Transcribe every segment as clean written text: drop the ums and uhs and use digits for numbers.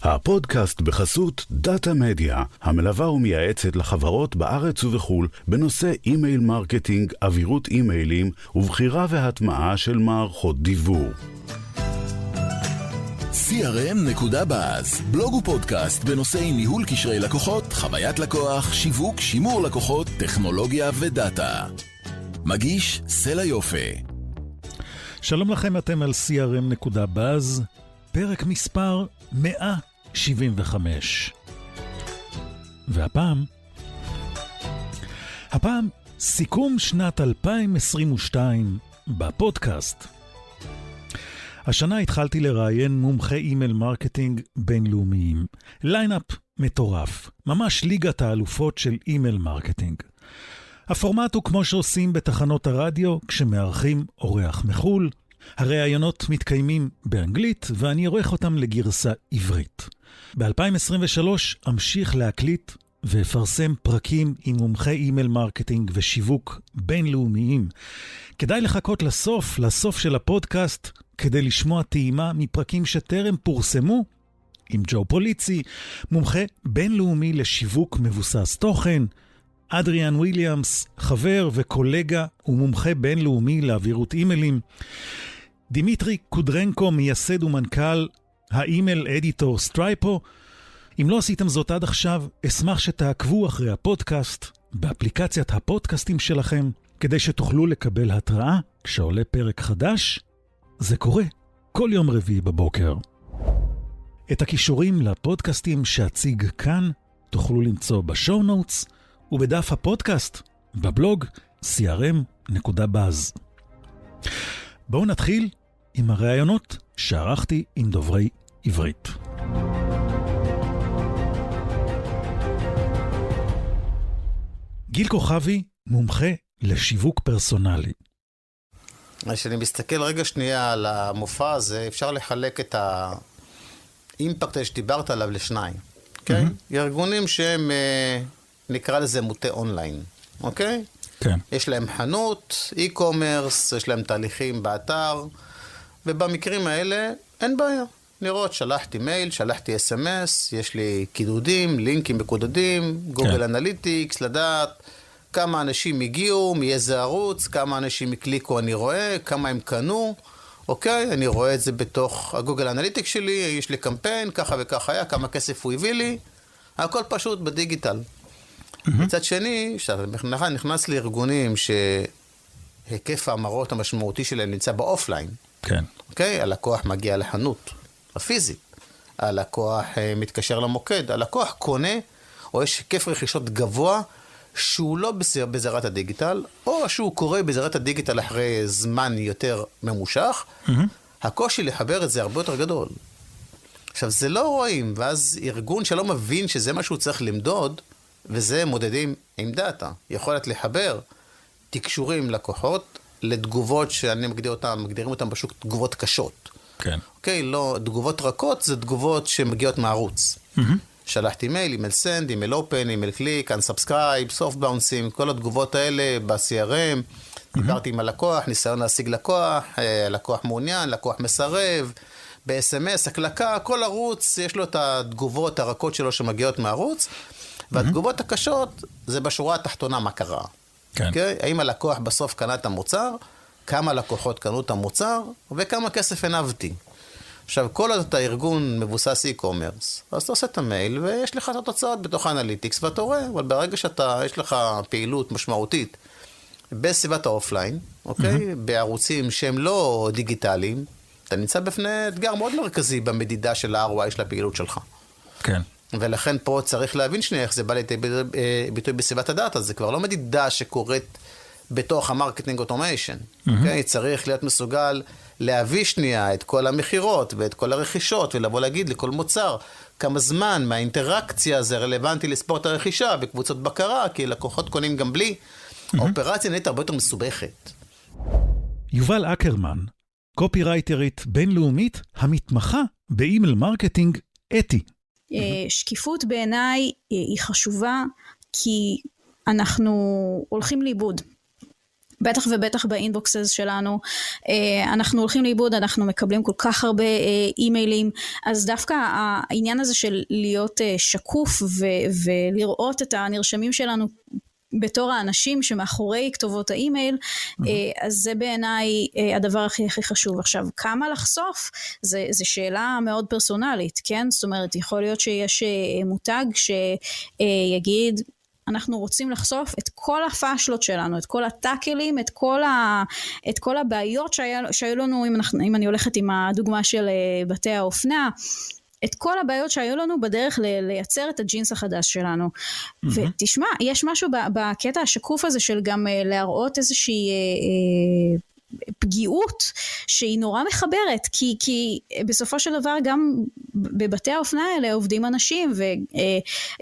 הפודקאסט בחסות דאטה מדיה, המלווה ומייעצת לחברות בארץ ובחול בנושא אימייל מרקטינג, אווירות אימיילים ובחירה והטמעה של מערכות דיוור. Crm.Buzz, בלוג ופודקאסט בנושאי ניהול קשרי לקוחות, חוויית לקוח, שיווק, שימור לקוחות, טכנולוגיה ודאטה. מגיש סלע יופי. שלום לכם, אתם על Crm.Buzz, פרק מספר 175. והפעם סיכום שנת 2022 בפודקאסט. השנה התחלתי לראיין מומחי אימייל מרקטינג בינלאומיים. ליינאפ מטורף, ממש ליגת האלופות של אימייל מרקטינג. הפורמט הוא כמו שעושים בתחנות הרדיו כשמארחים אורח מחול. הראיונות מתקיימים באנגלית ואני עורך אותם לגרסה עברית. ב-2023 אמשיך להקליט ואפרסם פרקים עם מומחי אימייל מרקטינג ושיווק בינלאומיים. כדאי לחכות לסוף של הפודקאסט כדי לשמוע טעימה מפרקים שטרם פורסמו עם פוליצי, מומחה בינלאומי לשיווק מבוסס תוכן, אדריאן וויליאמס, חבר וקולגה ומומחה בינלאומי לאווירות אימיילים, דמיטרי קודרנקו, מייסד ומנכ"ל האימייל אדיטור סטרייפו. אם לא עשיתם זאת עד עכשיו, אשמח שתעקבו אחרי הפודקאסט באפליקציית הפודקאסטים שלכם, כדי שתוכלו לקבל התראה כשעולה פרק חדש. זה קורה כל יום רביעי בבוקר. את הקישורים לפודקאסטים שאציג כאן תוכלו למצוא בשואו נוטס ובדף הפודקאסט בבלוג Crm.Buzz. בואו נתחיל עם הראיונות שערכתי עם דוברי עברית. גיל כוכבי, מומחה לשיווק פרסונלי. כשאני מסתכל רגע שנייה על המופע הזה, אפשר לחלק את האימפקט שדיברת עליו לשניים. אוקיי? ארגונים שהם, נקרא לזה מוטה אונליין. אוקיי? כן. יש להם חנות, אי-קומרס, יש להם תהליכים באתר, ובמקרים האלה אין בעיה. לראות, שלחתי מייל, שלחתי SMS, יש לי קידודים, לינקים מקודדים, גוגל אנליטיקס, לדעת כמה אנשים הגיעו, מאיזה ערוץ, כמה אנשים הקליקו אני רואה, כמה הם קנו, אוקיי? אני רואה את זה בתוך הגוגל אנליטיקס שלי, יש לי קמפיין, ככה וככה היה, כמה כסף הוא הביא לי, הכל פשוט בדיגיטל. מצד שני, כשאתה נכנס לארגונים שהיקף האמרות המשמעותי שלהם נמצא באופליין, כן. אוקיי? הלקוח מגיע לחנות הפיזית, הלקוח מתקשר למוקד, הלקוח קונה, או יש היקף רכישות גבוה, שהוא לא בזירת הדיגיטל, או שהוא קורא בזירת הדיגיטל אחרי זמן יותר ממושך, הקושי לחבר את זה הרבה יותר גדול. עכשיו, זה לא רואים, ואז ארגון שלא מבין שזה מה שהוא צריך למדוד, וזה מודדים עם דאטה. יכולת לחבר תקשורים לקוחות לתגובות שאני מגדירים אותם בשוק תגובות קשות. כן. אוקיי, לא, תגובות רכות זה תגובות שמגיעות מערוץ. שלחתי מייל, אימייל סנד, אימייל אופן, אימייל קליק, אנסאבסקרייב, סופט באונסים, כל התגובות האלה ב-CRM, דיברתי עם הלקוח, ניסיון להשיג לקוח, לקוח מעוניין, לקוח מסרב, ב-SMS, הקלקה, כל ערוץ, יש לו את התגובות הרכות שלו שמגיעות מערוץ, והתגובות הקשות זה בשורה התחתונה מה קרה. כן. Okay? האם הלקוח בסוף קנה את המוצר, כמה לקוחות קנו את המוצר, וכמה כסף הנבתי. עכשיו, כל עוד אתה ארגון מבוסס אי-קומרס, אז אתה עושה את המייל, ויש לך את התוצאות בתוך האנליטיקס, ואתה רואה, אבל ברגע יש לך פעילות משמעותית בסביבת האופליין, אוקיי? בערוצים שהם לא דיגיטליים, אתה נמצא בפני אתגר מאוד מרכזי במדידה של ה-ROI של הפעילות שלך. כן. ולכן פה צריך להבין שנייה איך זה בא לידי ביטוי בסביבת הדאטה, זה כבר לא מדידה שקורית בתוך המרקטינג אוטומיישן. אוקיי? צריך להיות מסוגל להביא שנייה את כל המחירות ואת כל הרכישות, ולבוא להגיד לכל מוצר כמה זמן מהאינטראקציה זה רלוונטי לספור את הרכישה בקבוצות בקרה, כי לקוחות קונים גם בלי. האופרציה נהיית הרבה יותר מסובכת. יובל אקרמן, קופירייטרית בינלאומית המתמחה באימייל מרקטינג אתי. שקיפות בעיניי היא חשובה, כי אנחנו הולכים לאיבוד. בטח ובטח באינבוקסס שלנו, אנחנו הולכים לאיבוד, אנחנו מקבלים כל כך הרבה אימיילים, אז דווקא העניין הזה של להיות שקוף ולראות את הנרשמים שלנו בתור האנשים שמאחורי כתובות האימייל, אז זה בעיניי הדבר הכי חשוב. עכשיו, כמה לחשוף? זה שאלה מאוד פרסונלית, כן? זאת אומרת, יכול להיות שיש מותג שיגיד, אנחנו רוצים לחשוף את כל הפאשלות שלנו, את כל הטאקלים, את כל הבעיות שהיו לנו, אם אני הולכת עם הדוגמה של בתי האופנה, את כל הבעיות שהיו לנו בדרך לייצר את הג'ינס החדש שלנו. ותשמע, יש משהו בקטע השקוף הזה של גם להראות איזושהי פגיעות שהיא נורא מחברת, כי בסופו של דבר גם בבתי האופנה האלה עובדים אנשים,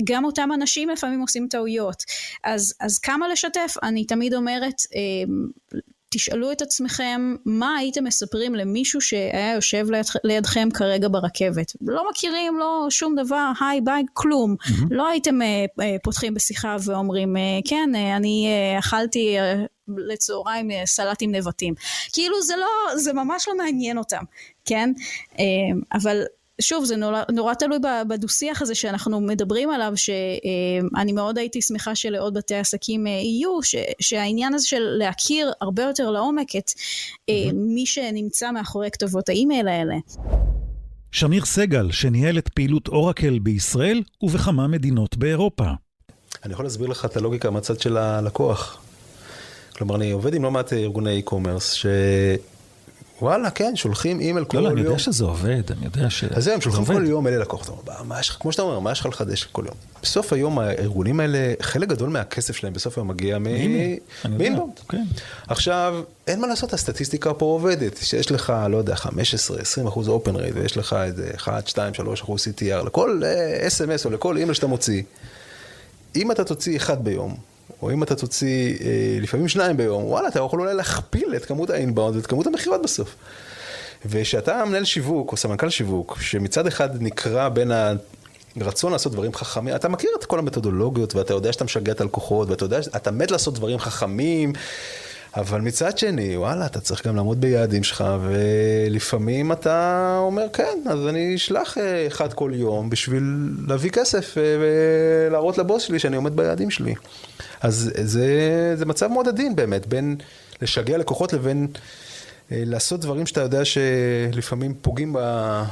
וגם אותם אנשים לפעמים עושים טעויות. אז כמה לשתף? אני תמיד אומרת, תשאלו את עצמכם מה הייתם מספרים למישהו שהיה יושב לידכם כרגע ברכבת. לא מכירים, לא שום דבר, היי ביי, כלום. לא הייתם פותחים בשיחה ואומרים, כן, אני אכלתי לצהריים סלט עם נבטים. כאילו זה ממש לא מעניין אותם, כן? אבל שוב, זה נורא תלוי בדו-שיח הזה שאנחנו מדברים עליו, שאני מאוד הייתי שמחה שלעוד בתי עסקים יהיו, שהעניין הזה של להכיר הרבה יותר לעומק את מי שנמצא מאחורי כתובות האימייל האלה. שמיר סגל, שניהל את פעילות אורקל בישראל ובכמה מדינות באירופה. אני יכול להסביר לך את הלוגיקה מהצד של הלקוח. כלומר, אני עובד עם לא מעט ארגוני e-commerce וואלה, כן, שולחים אימייל כל יום. לא, אני יודע שזה עובד, אני יודע ש... אז הם שולחים כל יום אלה לקוח. כמו שאתה אומר, מה יש לך לחדש כל יום? בסוף היום הארגונים האלה, חלק גדול מהכסף שלהם בסוף היום מגיע מאינבאונד. עכשיו, אין מה לעשות, הסטטיסטיקה פה עובדת. שיש לך, לא יודע, 15-20% open rate, ויש לך איזה 1-2-3% CTR, לכל SMS או לכל אימייל שאתה מוציא. אם אתה תוציא אחד ביום, או אם אתה תוציא לפעמים 2 ביום, וואלה, אתה יכול אולי להכפיל את כמות האינבאונד ואת כמות המחירות בסוף. ושאתה מנהל שיווק או סמנכ"ל שיווק, שמצד אחד נקרא בין הרצון לעשות דברים חכמים, אתה מכיר את כל המתודולוגיות, ואתה יודע שאתה משגע את הלקוחות, ואתה יודע שאתה מת לעשות דברים חכמים, אבל מצד שני, וואלה, אתה צריך גם לעמוד ביעדים שלך, ולפעמים אתה אומר, כן, אז אני אשלח אחד כל יום בשביל להביא כסף ולהראות לבוס שלי שאני עומד ביעדים שלי. אז זה מצב מאוד עדין באמת, בין לשגע לקוחות לבין לעשות דברים שאתה יודע שלפעמים פוגעים על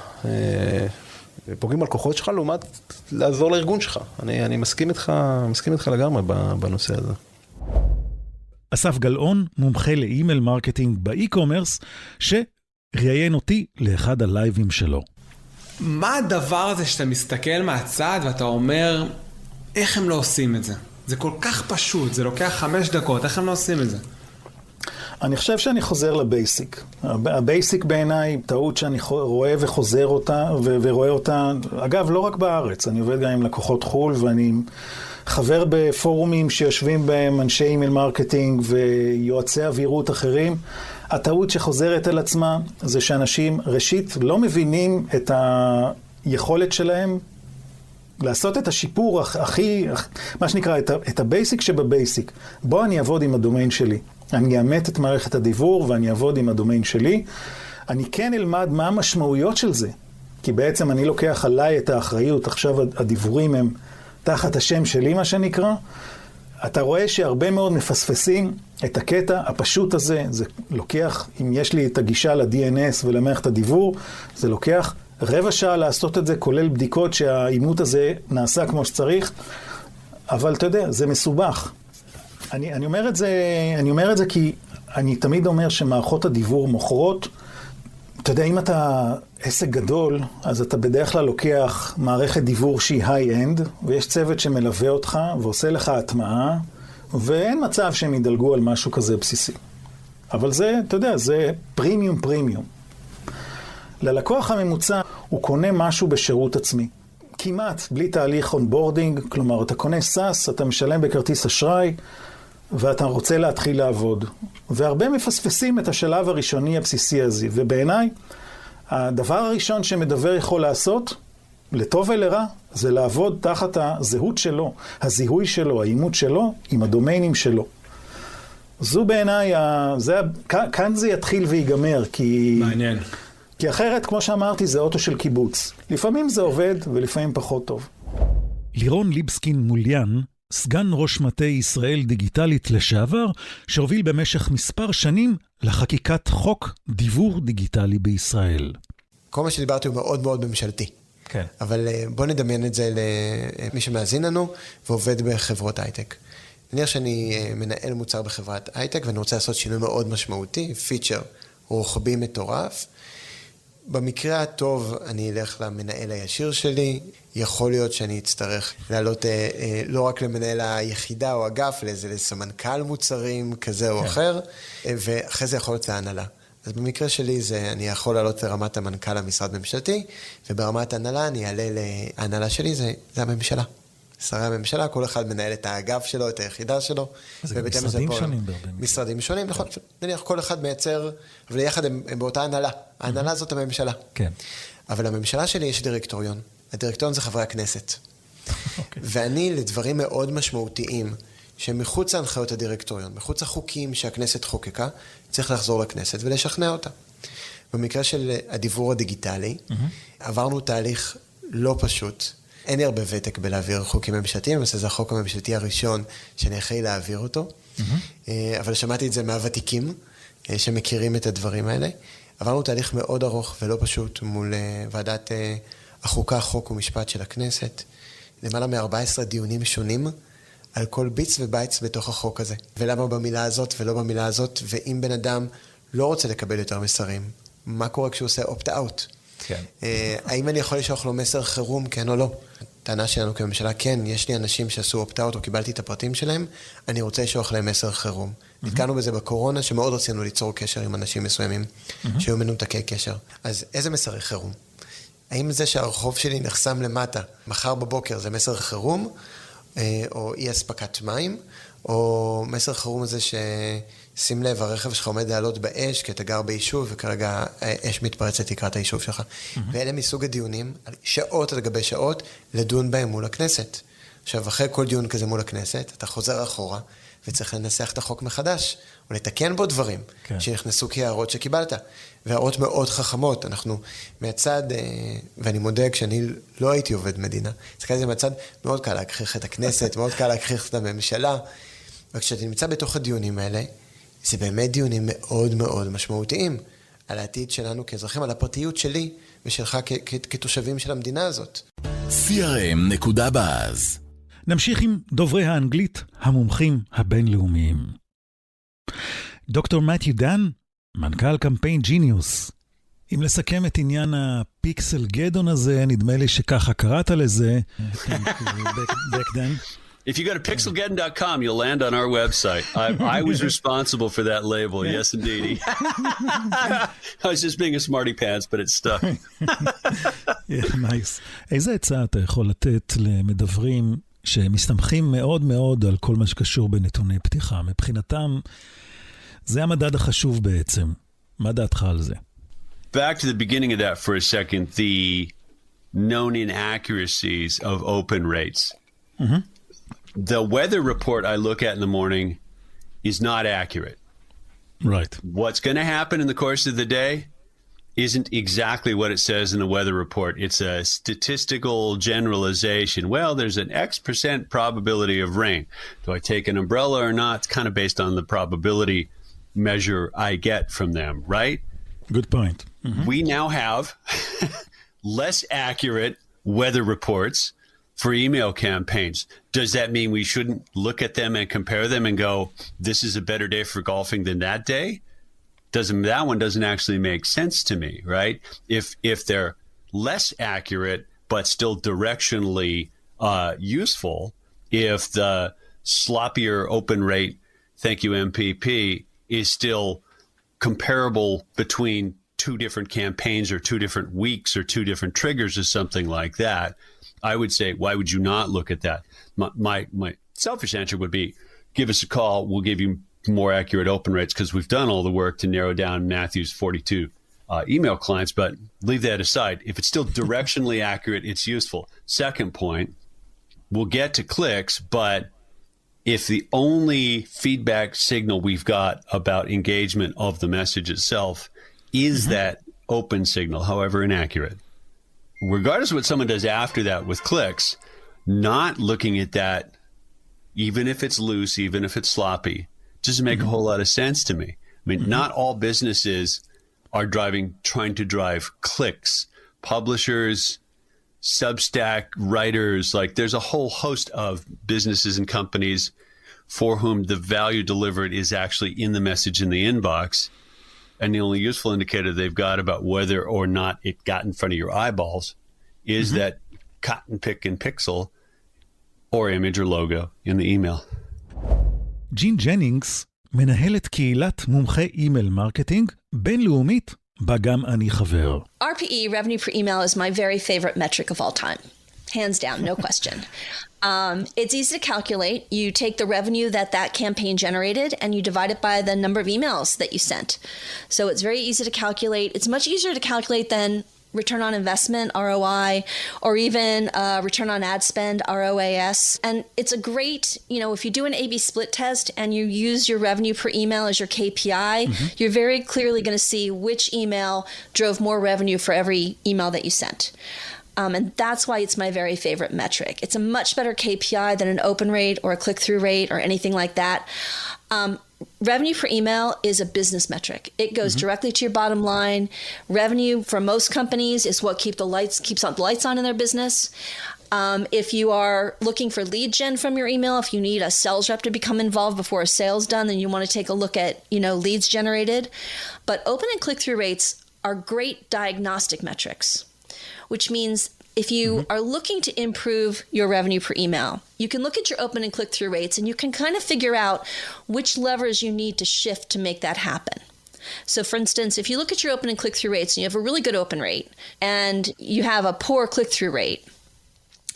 לקוחות שלך, לעומת לעזור לארגון שלך. אני מסכים איתך לגמרי בנושא הזה. אסף גלאון, מומחה לאימייל מרקטינג באי-קומרס, שראיין אותי לאחד הלייבים שלו. מה הדבר הזה שאתה מסתכל מהצד ואתה אומר, איך הם לא עושים את זה? זה כל כך פשוט, זה לוקח 5 דקות, איך הם לא עושים את זה? אני חושב שאני חוזר לבייסיק. הבייסיק בעיניי, טעות שאני רואה וחוזר אותה, ורואה אותה, אגב, לא רק בארץ, אני עובד גם עם לקוחות חול, ואני חבר בפורומים שיושבים בהם אנשי אימייל מרקטינג ויועצי אווירות אחרים. הטעות שחוזרת על עצמה זה שאנשים ראשית לא מבינים את היכולת שלהם לעשות את השיפור הכי, מה שנקרא, את הבייסיק שבבייסיק. בוא אני אעבוד עם הדומיין שלי. אני אאמת את מערכת הדיבור ואני אעבוד עם הדומיין שלי. אני כן אלמד מה המשמעויות של זה. כי בעצם אני לוקח עליי את האחריות. עכשיו הדיבורים הם תחת השם שלי, מה שנקרא. אתה רואה שהרבה מאוד מפספסים את הקטע הפשוט הזה. זה לוקח, אם יש לי את הגישה ל-DNS ולמערכת הדיבור, זה לוקח 15 שעה לעשות את זה, כולל בדיקות שהאימות הזה נעשה כמו שצריך. אבל אתה יודע, זה מסובך. אני אומר את זה כי אני תמיד אומר שמערכות הדיבור מוכרות. אתה יודע, אם אתה עסק גדול, אז אתה בדרך כלל לוקח מערכת דיבור שהיא היי-אנד, ויש צוות שמלווה אותך ועושה לך הטמעה, ואין מצב שהם ידלגו על משהו כזה בסיסי. אבל זה, אתה יודע, זה פרימיום. ללקוח הממוצע הוא קונה משהו בשירות עצמי. כמעט בלי תהליך אונבורדינג, כלומר, אתה קונה סאס, אתה משלם בכרטיס אשראי, ואתה רוצה להתחיל לעבוד. והרבה מפספסים את השלב הראשוני הבסיסי הזה. ובעיניי, הדבר הראשון שמדבר יכול לעשות, לטוב ולרע, זה לעבוד תחת הזהות שלו, הזיהוי שלו, האימות שלו, עם הדומיינים שלו. זו בעיניי, כאן זה יתחיל ויגמר, כי... מעניין. כי אחרת, כמו שאמרתי, זה אוטו של קיבוץ. לפעמים זה עובד ולפעמים פחות טוב. לירון ליבסקינד מוליאן, סגן ראש מטה ישראל דיגיטלית לשעבר, שהוביל במשך מספר שנים לחקיקת חוק דיוור דיגיטלי בישראל. כל מה שדיברתי הוא מאוד מאוד ממשלתי. כן. אבל בוא נדמיין את זה למי שמאזין לנו ועובד בחברות הייטק. נניח שאני מנהל מוצר בחברת הייטק ואני רוצה לעשות שינוי מאוד משמעותי, פיצ'ר רוחבי מטורף. במקרה הטוב אני אלך למנהל הישיר שלי, יכול להיות שאני אצטרך לעלות לא רק למנהל היחידה או אגף, אלא לסמנכ"ל מוצרים כזה או אחר, ואחרי זה יכול להיות להנהלה. אז במקרה שלי אני יכול לעלות לרמת המנכ"ל המשרד ממשלתי, וברמת ההנהלה אני אעלה להנהלה שלי, זה הממשלה. שרי הממשלה, כל אחד מנהל את האגף שלו, את היחידה שלו. זה גם משרדים שונים. משרדים שונים, נכון. נניח כל אחד מייצר, אבל יחד הם באותה הנהלה. ההנהלה זאת הממשלה. כן. אבל לממשלה שלי יש דירקטוריון. הדירקטוריון זה חברי הכנסת. ואני לדברים מאוד משמעותיים, שמחוץ להנחיות הדירקטוריון, מחוץ החוקים שהכנסת חוקקה, צריך לחזור לכנסת ולשכנע אותה. במקרה של הדיוור הדיגיטלי, עברנו תהליך לא פשוט. אין לי הרבה ותק בלהעביר חוקים ממשלתיים, למעשה זה החוק הממשלתי הראשון שאני אחראי להעביר אותו, אבל שמעתי את זה מהוותיקים שמכירים את הדברים האלה. עברנו תהליך מאוד ארוך ולא פשוט מול ועדת החוקה, חוק ומשפט של הכנסת, למעלה מ-14 דיונים שונים על כל ביץ ובייץ בתוך החוק הזה. ולמה במילה הזאת ולא במילה הזאת, ואם בן אדם לא רוצה לקבל יותר מסרים, מה קורה כשהוא עושה opt-out? כן. האם אני יכול לשלוח לו מסר חירום, כן או לא? טענה שלנו כממשלה, כן, יש לי אנשים שעשו opt-out או קיבלתי את הפרטים שלהם, אני רוצה לשלוח להם מסר חירום. נתקענו בזה בקורונה, שמאוד רצינו ליצור קשר עם אנשים מסוימים, שהיו מנותקי קשר. אז איזה מסרי חירום? האם זה שהרחוב שלי נחסם למטה, מחר בבוקר זה מסר חירום, או אי הספקת מים, או מסר חירום הזה שים לב, הרכב שלך עומד לעלות באש, כי אתה גר ביישוב, וכרגע אש מתפרצת לקראת היישוב שלך. ואלה מסוג הדיונים, שעות על גבי שעות, לדון בהם מול הכנסת. עכשיו, אחרי כל דיון כזה מול הכנסת, אתה חוזר אחורה, וצריך לנסח את החוק מחדש, או לתקן בו דברים, שנכנסו כהערות שקיבלת. והערות מאוד חכמות, אנחנו מהצד, ואני מודה, כשאני לא הייתי עובד מדינה, זה מהצד מאוד קל להכריח את הכנסת, מאוד קל להכריח את הממשלה, וכשאתה נמצא בתוך הדיונים האלה, זה באמת דיונים מאוד מאוד משמעותיים על העתיד שלנו כאזרחים, על הפרטיות שלי ושלך כתושבים של המדינה הזאת. Crm.Buzz. נמשיך עם דוברי האנגלית, המומחים הבינלאומיים. דוקטור מתיו דן, מנכ"ל קמפיין ג'יניוס. אם לסכם את עניין הפיקסל גדון הזה, נדמה לי שככה קראת לזה. back then. If you go to pixelgeddon.com, you'll land on our website. I was responsible for that label. Yes, indeed. I was just being a smarty pants, but it stuck. Yeah, nice. איזה עצה אתה יכול לתת למדברים שמסתמכים מאוד מאוד על כל מה שקשור בנתוני פתיחה? מבחינתם, זה המדד החשוב בעצם. מה דעתך על זה? Back to the beginning of that for a second, the known inaccuracies of open rates. The weather report I look at in the morning is not accurate. Right. What's going to happen in the course of the day isn't exactly what it says in the weather report. It's a statistical generalization. Well, there's an X% probability of rain. Do I take an umbrella or not? It's kind of based on the probability measure I get from them, right? Good point. We now have less accurate weather reports for email campaigns. Does that mean we shouldn't look at them and compare them and go, this is a better day for golfing than that day? That one doesn't actually make sense to me, right? If they're less accurate, but still directionally useful, if the sloppier open rate, thank you MPP, is still comparable between two different campaigns or two different weeks or two different triggers or something like that, I would say, why would you not look at that? My selfish answer would be, give us a call. We'll give you more accurate open rates because we've done all the work to narrow down Matthew's 42 email clients, but leave that aside. If it's still directionally accurate, it's useful. Second point, we'll get to clicks, but if the only feedback signal we've got about engagement of the message itself is that open signal, however inaccurate, regardless of what someone does after that with clicks, not looking at that, even if it's loose, even if it's sloppy, doesn't make a whole lot of sense to me. I mean, not all businesses are trying to drive clicks. Publishers, Substack writers, like there's a whole host of businesses and companies for whom the value delivered is actually in the message in the inbox. And the only useful indicator they've got about whether or not it got in front of your eyeballs is that cut and pick and pixel or image or logo in the email. ג'ין ג'נינגס מנהלת קהילת מומחי אימייל מרקטינג בינלאומית בה גם אני חבר. RPE, revenue per email, is my very favorite metric of all time. Hands down, no question. It's easy to calculate. You take the revenue that campaign generated and you divide it by the number of emails that you sent. So it's very easy to calculate. It's much easier to calculate than return on investment, ROI, or even return on ad spend, ROAS. And it's a great, if you do an A/B split test and you use your revenue per email as your KPI, you're very clearly going to see which email drove more revenue for every email that you sent. And that's why it's my very favorite metric. It's a much better KPI than an open rate or a click-through rate or anything like that. Revenue per email is a business metric. It goes directly to your bottom line. Revenue for most companies is what keeps the lights on in their business. If you are looking for lead gen from your email, if you need a sales rep to become involved before a sale's done, then you want to take a look at, leads generated. But open and click-through rates are great diagnostic metrics, which means if you are looking to improve your revenue per email, you can look at your open and click-through rates and you can kind of figure out which levers you need to shift to make that happen. So for instance, if you look at your open and click-through rates and you have a really good open rate and you have a poor click-through rate,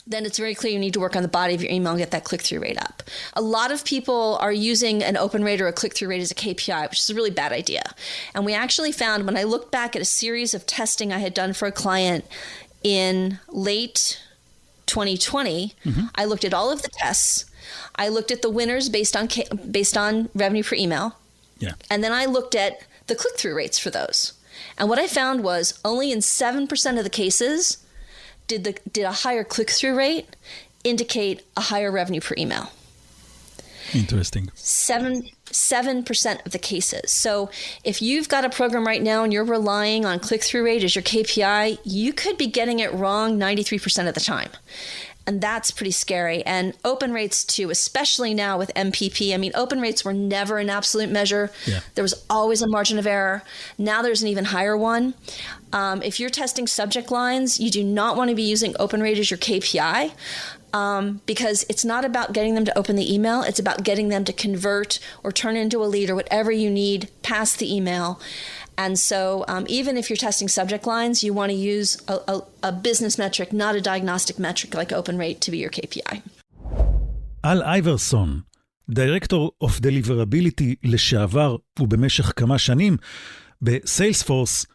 then it's very clear you need to work on the body of your email and get that click-through rate up. A lot of people are using an open rate or a click-through rate as a KPI, which is a really bad idea. And we actually found when I looked back at a series of testing I had done for a client in late 2020, I looked at all of the tests. I looked at the winners based on revenue per email. Yeah. And then I looked at the click-through rates for those. And what I found was only in 7% of the cases did a higher click-through rate indicate a higher revenue per email. Interesting. 7% of the cases. So if you've got a program right now and you're relying on click-through rate as your KPI, you could be getting it wrong 93% of the time. And that's pretty scary. And open rates too, especially now with MPP. I mean, open rates were never an absolute measure. Yeah. There was always a margin of error. Now there's an even higher one. If you're testing subject lines, you do not want to be using open rate as your KPI. Because it's not about getting them to open the email. It's about getting them to convert or turn into a lead or whatever you need past the email. And so even if you're testing subject lines, you want to use a business metric, not a diagnostic metric like open rate to be your KPI. אל אייברסון, דירקטור of Deliverability לשעבר ובמשך כמה שנים בסיילספורס,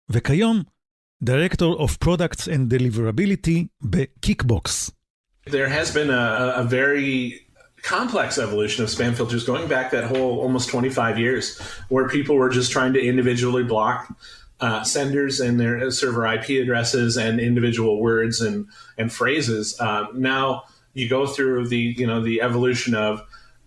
וכיום דירקטור of Products and Deliverability בקיקבוקס. There has been a very complex evolution of spam filters going back that whole almost 25 years where people were just trying to individually block senders and their server IP addresses and individual words and phrases. Now you go through the evolution of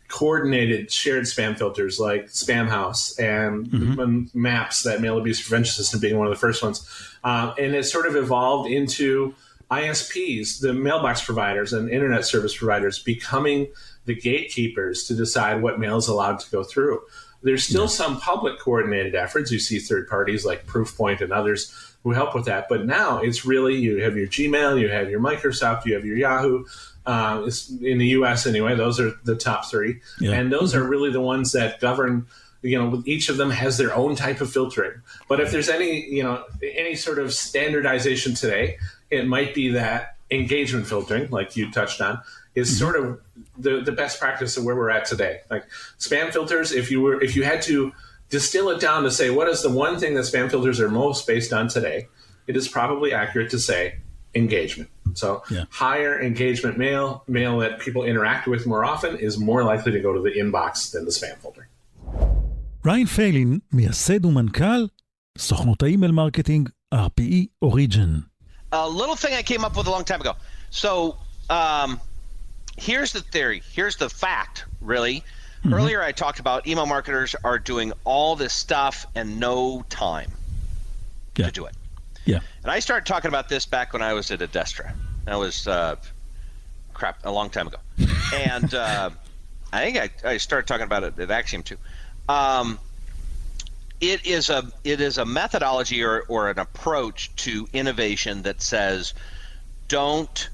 coordinated shared spam filters like Spamhaus and Maps, that mail abuse prevention system being one of the first ones. And it sort of evolved into ISPs, the mailbox providers and internet service providers, becoming the gatekeepers to decide what mail is allowed to go through. There's still some public coordinated efforts. You see third parties like Proofpoint and others who help with that. But now it's really, you have your Gmail, you have your Microsoft, you have your Yahoo. In the US anyway, those are the top three. Yeah. And those are really the ones that govern, each of them has their own type of filtering. But if there's any sort of standardization today, it might be that engagement filtering, like you touched on, is sort of the best practice of where we're at today. Like spam filters, if you had to distill it down to say what is the one thing that spam filters are most based on today, it is probably accurate to say engagement. So higher engagement mail that people interact with more often is more likely to go to the inbox than the spam folder. ריין פיילין, מייסד ומנכ"ל סוכנות האימייל מרקטינג RPE Origin. A little thing I came up with a long time ago. So here's the theory. Here's the fact, really. Earlier I talked about email marketers are doing all this stuff and no time to do it. Yeah. And I started talking about this back when I was at Adestra. That was, a long time ago. And I think I started talking about it at Axiom too. It is a methodology or an approach to innovation that says don't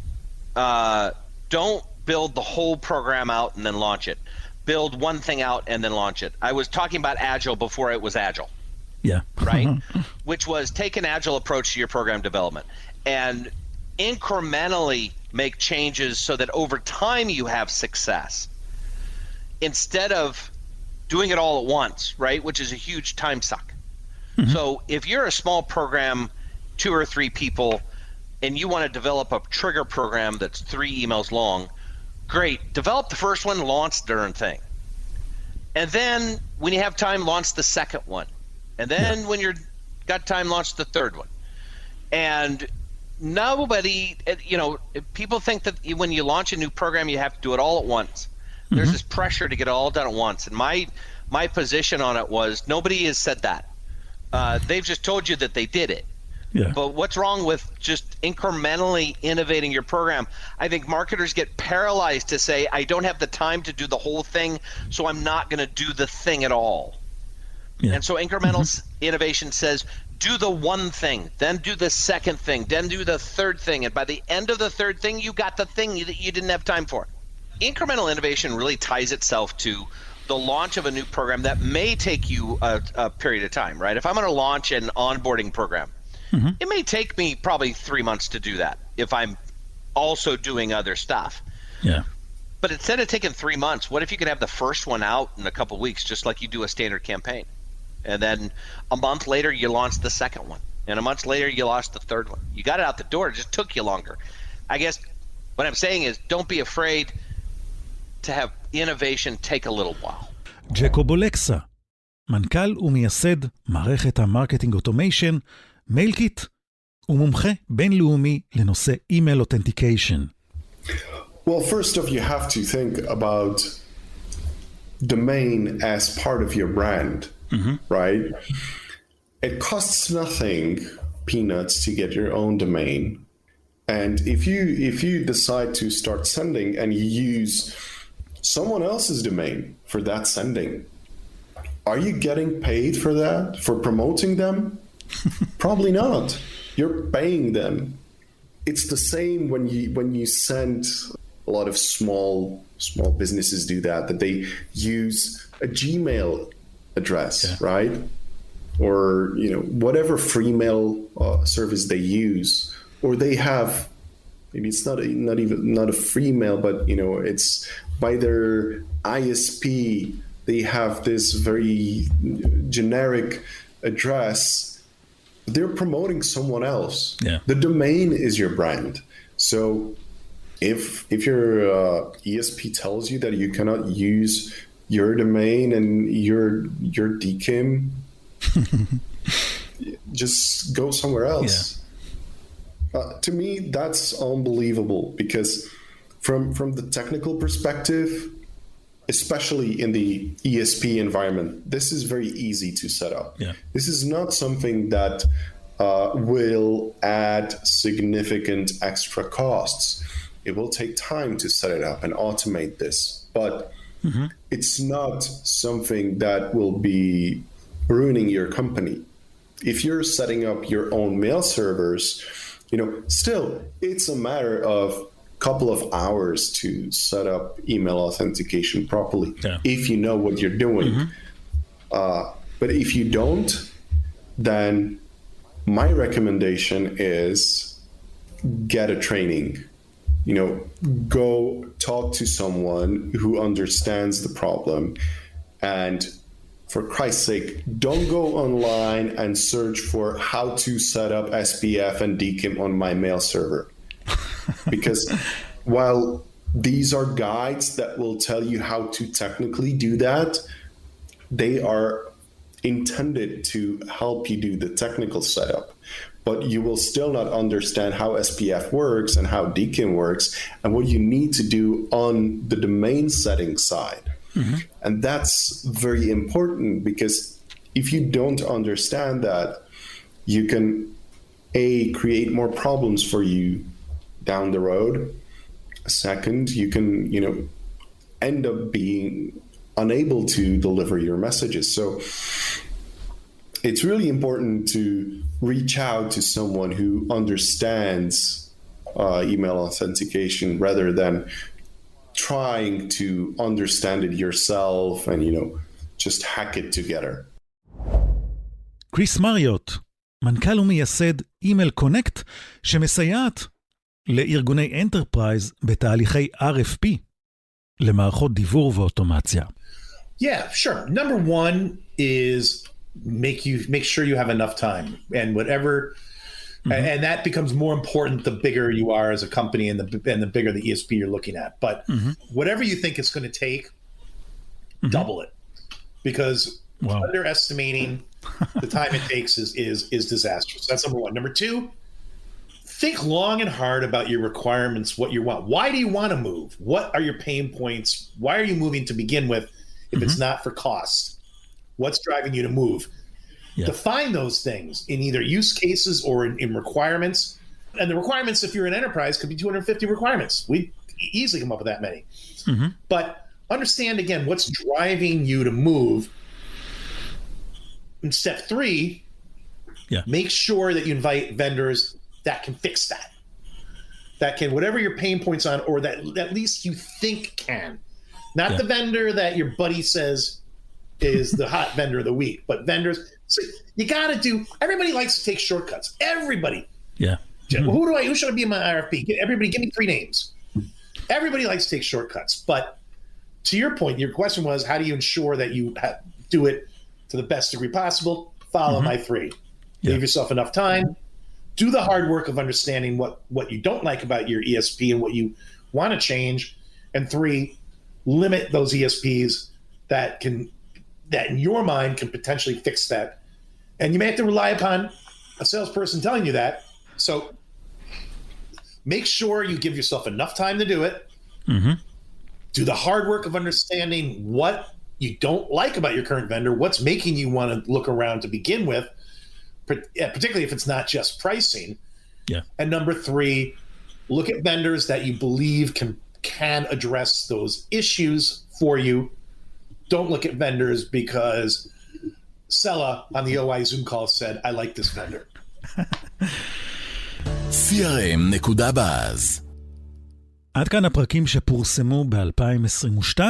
build the whole program out and then launch it. Build one thing out and then launch it. I was talking about Agile before it was Agile. Yeah. Right? Which was take an Agile approach to your program development and incrementally make changes so that over time you have success. Instead of doing it all at once, right? Which is a huge time suck. So if you're a small program, 2 or 3 people, and you want to develop a trigger program that's 3 emails long, great. Develop the first one, launch the darn thing. And then when you have time, launch the second one. And then when you're got time, launch the third one. And nobody, people think that when you launch a new program, you have to do it all at once. There's this pressure to get it all done at once. And my position on it was nobody has said that. They've just told you that they did it. Yeah. But what's wrong with just incrementally innovating your program? I think marketers get paralyzed to say, I don't have the time to do the whole thing, so I'm not going to do the thing at all. Yeah. And so incremental innovation says, do the one thing, then do the second thing, then do the third thing. And by the end of the third thing, you got the thing that you didn't have time for. Incremental innovation really ties itself to the launch of a new program that may take you a period of time, right? If I'm going to launch an onboarding program, it may take me probably 3 months to do that if I'm also doing other stuff. Yeah. But instead of taking 3 months, what if you could have the first one out in a couple of weeks, just like you do a standard campaign? And then a month later, you launch the second one. And a month later, you launch the third one. You got it out the door. It just took you longer. I guess what I'm saying is don't be afraid to have innovation take a little while. ג'קוב אולקסה, מנכ"ל ומייסד מערכת המרקטינג אוטומיישן, מיילקיט, ומומחה בינלאומי לנושא אימייל אותנטיקיישן. Well, first off, you have to think about domain as part of your brand, right? It costs nothing, peanuts, to get your own domain. And if you decide to start sending and you use someone else's domain for that sending, are you getting paid for that, for promoting them? Probably not. You're paying them. It's the same when you send. A lot of small businesses do that they use a Gmail address, right? Or whatever free mail service they use, or they have, maybe it's not a free mail, but it's by their ISP. They have this very generic address. They're promoting someone else. Yeah. The domain is your brand. So if your ESP tells you that you cannot use your domain and your DKIM, just go somewhere else. To me, that's unbelievable, because from the technical perspective, especially in the ESP environment, this is very easy to set up. This is not something that will add significant extra costs. It will take time to set it up and automate this, but it's not something that will be ruining your company. If you're setting up your own mail servers, still, it's a matter of a couple of hours to set up email authentication properly, if you know what you're doing. But if you don't, then my recommendation is get a training. Go talk to someone who understands the problem, and for Christ's sake, don't go online and search for how to set up SPF and DKIM on my mail server. Because while these are guides that will tell you how to technically do that, they are intended to help you do the technical setup. But you will still not understand how SPF works and how DKIM works and what you need to do on the domain setting side. Mm-hmm. And that's very important, because if you don't understand that, you can create more problems for you down the road. Second, you can, end up being unable to deliver your messages. So it's really important to reach out to someone who understands email authentication rather than trying to understand it yourself and, just hack it together. קריס מריוט, מנכ"ל ומייסד אימייל קונקט, שמסייעת לארגוני אנטרפרייז בתהליכי RFP למערכות דיוור ואוטומציה. Yeah, sure. Number one is make sure you have enough time, and whatever, and that becomes more important the bigger you are as a company and the bigger the ESP you're looking at. But whatever you think it's going to take, double it, because underestimating the time it takes is disastrous. That's number one. Number two, think long and hard about your requirements, what you want. Why do you want to move? What are your pain points? Why are you moving to begin with if it's not for cost? What's driving you to move? Yeah. Define those things in either use cases or in requirements. And the requirements, if you're an enterprise, could be 250 requirements. We easily come up with that many. But understand, again, what's driving you to move. In step 3, make sure that you invite vendors that can fix that. That can, whatever your pain points on, or that at least you think can. Not the vendor that your buddy says is the hot vendor of the week, but vendors. So you got to do, everybody likes to take shortcuts. Everybody. Yeah. Who should I be in my RFP? Everybody, give me 3 names. Everybody likes to take shortcuts. But to your point, your question was, how do you ensure that you do it to the best degree possible? Follow my 3. Give yourself enough time. Do the hard work of understanding what you don't like about your ESP and what you want to change. And 3, limit those ESPs that in your mind can potentially fix that. And you may have to rely upon a salesperson telling you that. So make sure you give yourself enough time to do it. Do the hard work of understanding what you don't like about your current vendor, what's making you want to look around to begin with, particularly if it's not just pricing. And number 3, look at vendors that you believe can address those issues for you. Don't look at vendors because Sella on the OI Zoom call said, I like this vendor. Crm.Buzz. עד כאן הפרקים שפורסמו ב-2022,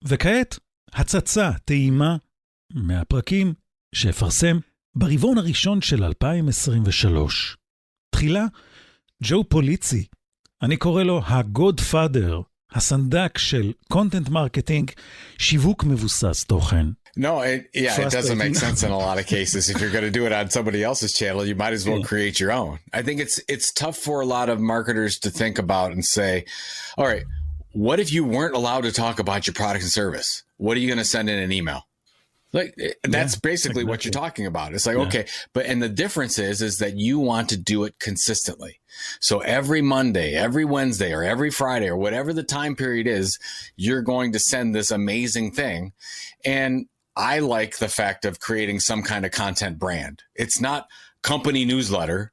וכעת הצצה, טעימה מהפרקים שהפרסם ברבעון הראשון של 2023. תחילה, ג'ו פוליצי, אני קורא לו הגודפאדר, הסנדק של קונטנט מרקטינג, שיווק מבוסס תוכן. No, it doesn't make sense in a lot of cases. If you're going to do it on somebody else's channel, you might as well create your own. I think it's tough for a lot of marketers to think about and say, all right, what if you weren't allowed to talk about your product and service? What are you going to send in an email? Like that's basically what you're talking about. It's like, okay, and the difference is that you want to do it consistently. So every Monday, every Wednesday, or every Friday, or whatever the time period is, you're going to send this amazing thing. And I like the fact of creating some kind of content brand. It's not company newsletter.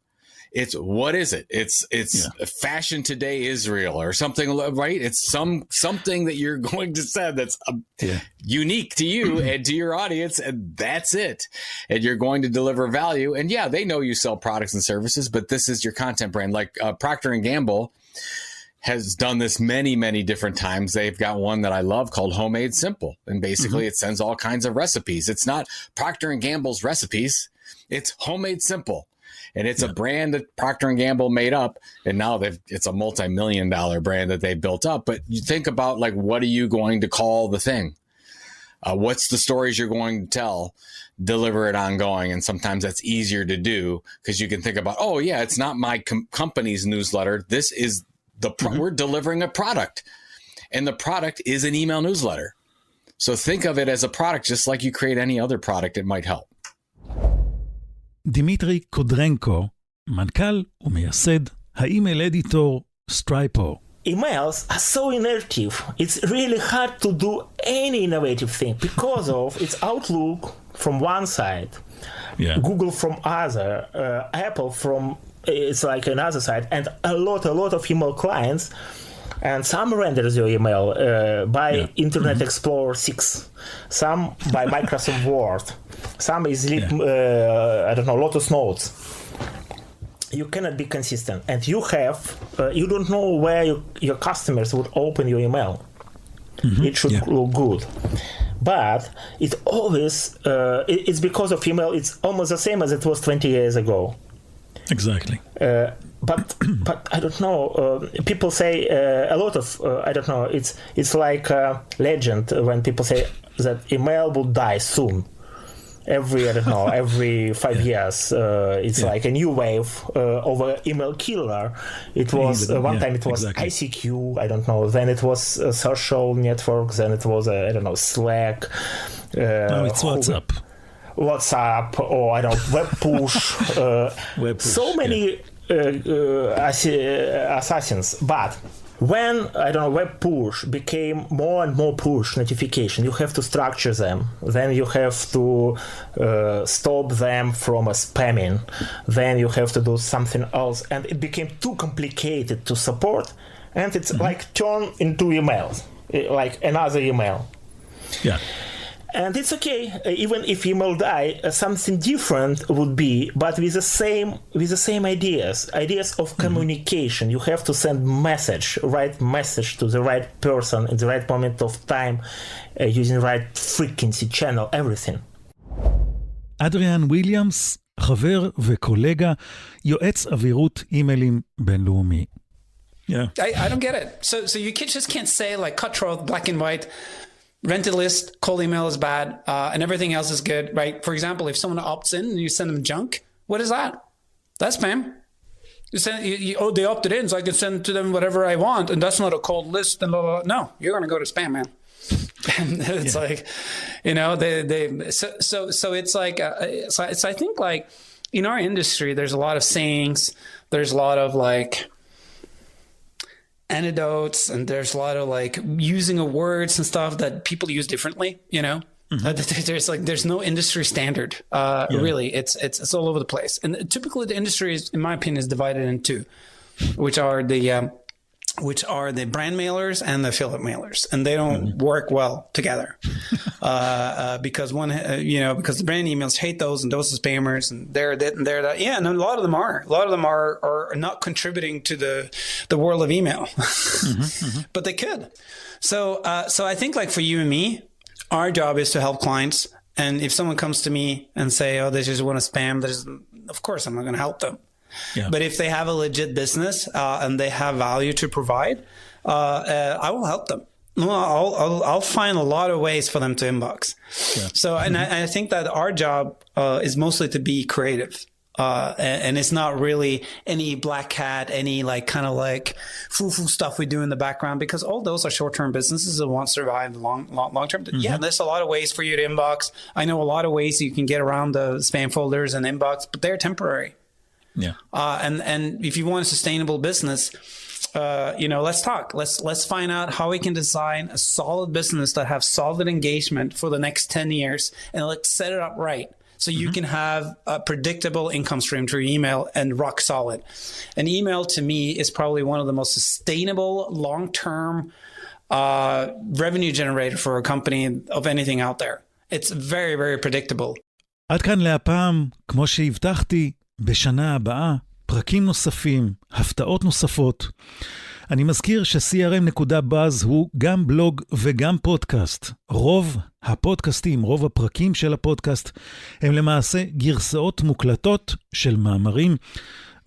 It's what is it? It's Fashion Today Israel or something, right? It's something that you're going to send that's unique to you and to your audience, and that's it. And you're going to deliver value. And they know you sell products and services, but this is your content brand. Like Procter & Gamble has done this many, many different times. They've got one that I love called Homemade Simple. And basically it sends all kinds of recipes. It's not Procter & Gamble's recipes. It's Homemade Simple. And it's a brand that Procter & Gamble made up. And now it's a multi-million-dollar brand that they built up. But you think about, like, what are you going to call the thing? What's the stories you're going to tell? Deliver it ongoing. And sometimes that's easier to do because you can think about, oh yeah, it's not my company's newsletter. This is we're delivering a product, and the product is an email newsletter. So think of it as a product, just like you create any other product, it might help. דימיטרי קודרנקו, מנכ"ל ומייסד האימייל אדיטור סטרייפו. Emails are so innovative. It's really hard to do any innovative thing because of its Outlook from one side, Google from other, Apple from it's like another side, and a lot of email clients. And some renders your email by Internet Explorer 6, some by Microsoft Word, some is Lotus Notes. You cannot be consistent, and you don't know where your customers would open your email. It should look good, but it always it's because of email. It's almost the same as it was 20 years ago. Exactly. But I don't know. People say a lot of I don't know. It's like a legend when people say that email will die soon. Every 5 years, it's like a new wave of an email killer. It was one time it was ICQ. I don't know. Then it was social networks. Then it was Slack. Now it's WhatsApp, or I don't know, web push. So many assassins. But when web push became more and more push notification, you have to structure them. Then you have to stop them from spamming. Then you have to do something else, and it became too complicated to support. And it's like turn into emails, like another email. Yeah. And it's okay, even if email die, something different would be, but with the same ideas of communication. You have to send right message to the right person in the right moment of time, using right frequency channel, everything. אדריאן וויליאמס, חבר וקולגה, יועץ אווירות אימיילים בינלאומי. I don't get it. So you just can't say like cutthroat, black and white, rented list, cold email is bad, and everything else is good, right? For example, if someone opts in and you send them junk, what is that? That's spam. They opted in, so I can send to them whatever I want, and that's not a cold list. And blah, blah, blah. No, you're going to go to spam, man. And it's like, so it's like, so I think like in our industry, there's a lot of sayings, there's a lot of like anecdotes, and there's a lot of like using of words and stuff that people use differently, there's no industry standard, really. It's all over the place. And typically the industry is, in my opinion, is divided in two, which are the brand mailers and the affiliate mailers, and they don't work well together, because because the brand emails hate those, and those are spammers, and they're that and they're that. Yeah, and a lot of them are not contributing to the world of email, but they could. So I think like for you and me, our job is to help clients, and if someone comes to me and say, "Oh, they just want to spam," of course I'm not going to help them. Yeah. But if they have a legit business and they have value to provide, I will help them. I'll find a lot of ways for them to inbox. Yeah. So, and I think that our job is mostly to be creative. And it's not really any black hat, any like kind of like foo-foo stuff we do in the background, because all those are short-term businesses that want to survive long-term. Yeah, there's a lot of ways for you to inbox. I know a lot of ways you can get around the spam folders and inbox, but they're temporary. Yeah. And if you want a sustainable business, let's talk. Let's find out how we can design a solid business that have solid engagement for the next 10 years, and let's set it up right. So you can have a predictable income stream through email and rock solid. An email to me is probably one of the most sustainable long-term revenue generator for a company of anything out there. It's very, very predictable. עד כאן להפעם, כמו שהבטחתי, בשנה הבאה, פרקים נוספים, הפתעות נוספות. אני מזכיר ש-Crm.Buzz הוא גם בלוג וגם פודקאסט. רוב הפודקאסטים, רוב הפרקים של הפודקאסט, הם למעשה גרסאות מוקלטות של מאמרים,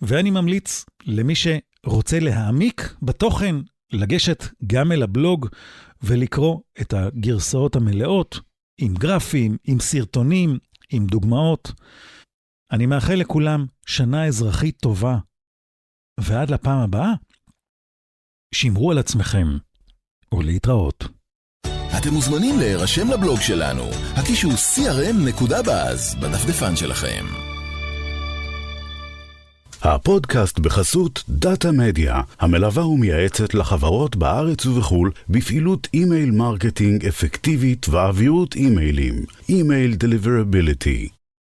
ואני ממליץ למי שרוצה להעמיק בתוכן, לגשת גם אל הבלוג ולקרוא את הגרסאות המלאות עם גרפים, עם סרטונים, עם דוגמאות. אני מאחל לכולם שנה אזרחית טובה. ועד לפעם הבאה, שמרו על עצמכם ולהתראות. אתם מוזמנים להירשם לבלוג שלנו, הקישור Crm.Buzz בדפדפן שלכם. הפודקאסט בחסות דאטה מדיה, המלווה ומייעצת לחברות בארץ ובחול בפעילות אימייל מרקטינג אפקטיבית ואווירות אימיילים, אימייל דליברביליטי.